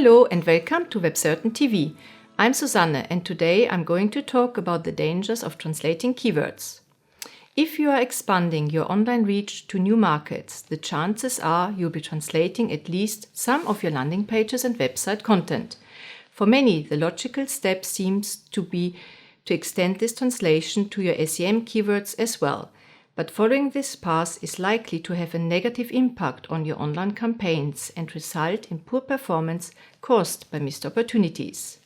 Hello and welcome to WebCertain TV. I'm Susanne and today I'm going to talk about the dangers of translating keywords. If you are expanding your online reach to new markets, the chances are you'll be translating at least some of your landing pages and website content. For many, the logical step seems to be to extend this translation to your SEM keywords as well. But following this path is likely to have a negative impact on your online campaigns and result in poor performance caused by missed opportunities.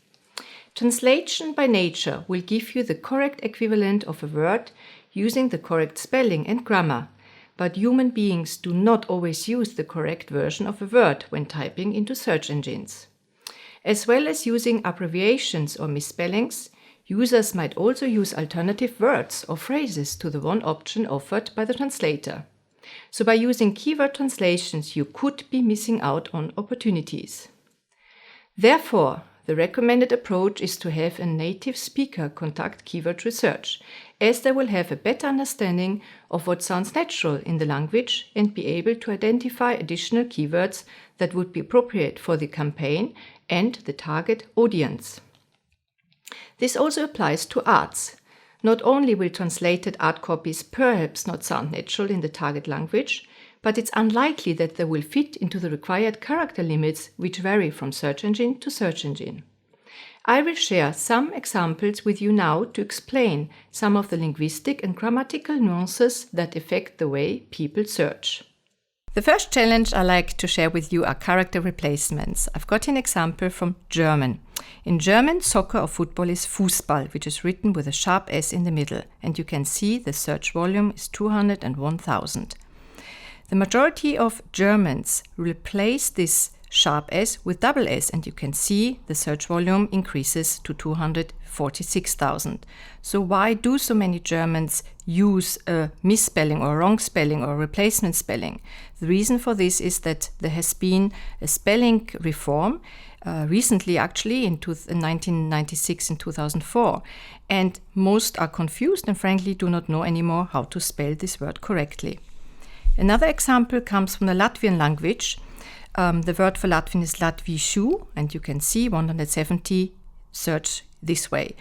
Translation by nature will give you the correct equivalent of a word using the correct spelling and grammar, but human beings do not always use the correct version of a word when typing into search engines. As well as using abbreviations or misspellings, users might also use alternative words or phrases to the one option offered by the translator. So by using keyword translations, you could be missing out on opportunities. Therefore, the recommended approach is to have a native speaker conduct keyword research, as they will have a better understanding of what sounds natural in the language and be able to identify additional keywords that would be appropriate for the campaign and the target audience. This also applies to arts. Not only will translated art copies perhaps not sound natural in the target language, but it's unlikely that they will fit into the required character limits, which vary from search engine to search engine. I will share some examples with you now to explain some of the linguistic and grammatical nuances that affect the way people search. The first challenge I like to share with you are character replacements. I've got an example from German. In German, soccer or football is Fußball, which is written with a sharp S in the middle, and you can see the search volume is 201,000. The majority of Germans replace this sharp S with double S, and you can see the search volume increases to 246,000. So why do so many Germans use a misspelling or wrong spelling or replacement spelling? The reason for this is that there has been a spelling reform recently, actually in 1996 and 2004, and most are confused and frankly do not know anymore how to spell this word correctly. Another example comes from the Latvian language. The word for Latvian is Latvishu, and you can see 170 search this way.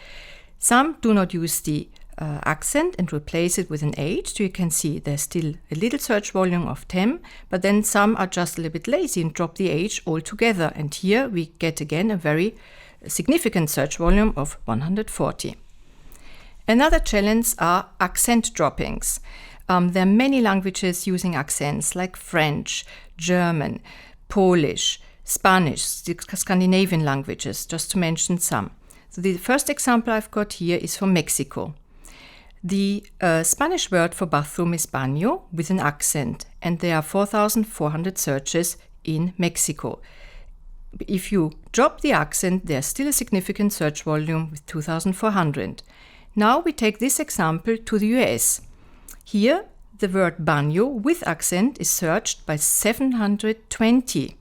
Some do not use the accent and replace it with an H, so you can see there's still a little search volume of 10, but then some are just a little bit lazy and drop the H altogether, and here we get again a very significant search volume of 140. Another challenge are accent droppings. There are many languages using accents like French, German, Polish, Spanish, the Scandinavian languages, just to mention some. So the first example I've got here is from Mexico. The Spanish word for bathroom is baño with an accent, and there are 4,400 searches in Mexico. If you drop the accent, there's still a significant search volume with 2,400. Now we take this example to the US. Here, the word baño with accent is searched by 720.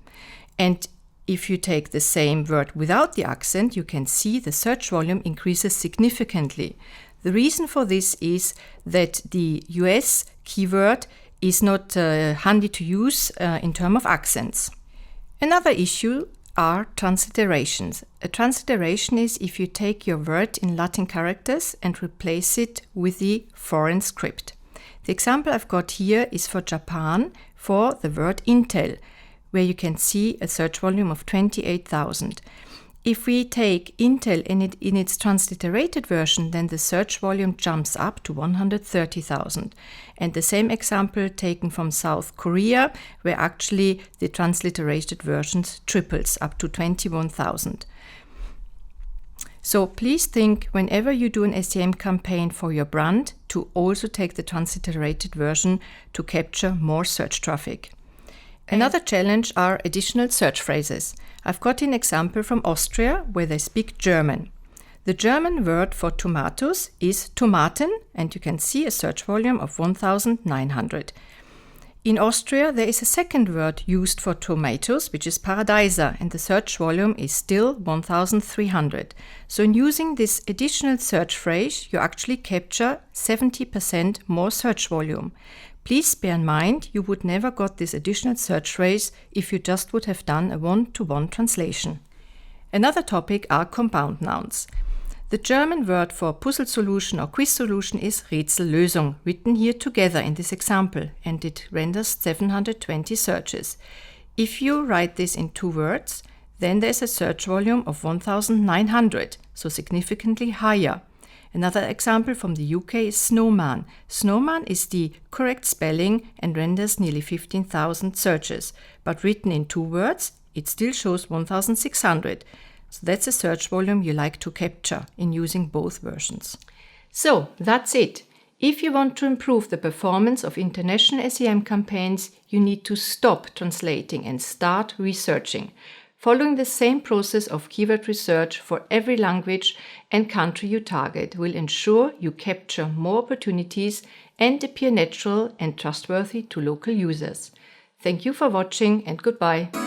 And if you take the same word without the accent, you can see the search volume increases significantly. The reason for this is that the US keyword is not handy to use in terms of accents. Another issue are transliterations. A transliteration is if you take your word in Latin characters and replace it with the foreign script. The example I've got here is for Japan for the word Intel, where you can see a search volume of 28,000. If we take Intel in its transliterated version, then the search volume jumps up to 130,000. And the same example taken from South Korea, where actually the transliterated versions triples up to 21,000. So please think whenever you do an SEM campaign for your brand to also take the transliterated version to capture more search traffic. Another challenge are additional search phrases. I've got an example from Austria where they speak German. The German word for tomatoes is Tomaten, and you can see a search volume of 1,900. In Austria, there is a second word used for tomatoes, which is Paradeiser, and the search volume is still 1,300. So in using this additional search phrase, you actually capture 70% more search volume. Please bear in mind you would never got this additional search phrase if you just would have done a one-to-one translation. Another topic are compound nouns. The German word for puzzle solution or quiz solution is Rätsellösung, written here together in this example, and it renders 720 searches. If you write this in 2 words, then there's a search volume of 1900, so significantly higher. Another example from the UK is snowman. Snowman is the correct spelling and renders nearly 15,000 searches, but written in 2 words, it still shows 1,600. So that's a search volume you like to capture in using both versions. So that's it. If you want to improve the performance of international SEM campaigns, you need to stop translating and start researching. Following the same process of keyword research for every language and country you target will ensure you capture more opportunities and appear natural and trustworthy to local users. Thank you for watching and goodbye.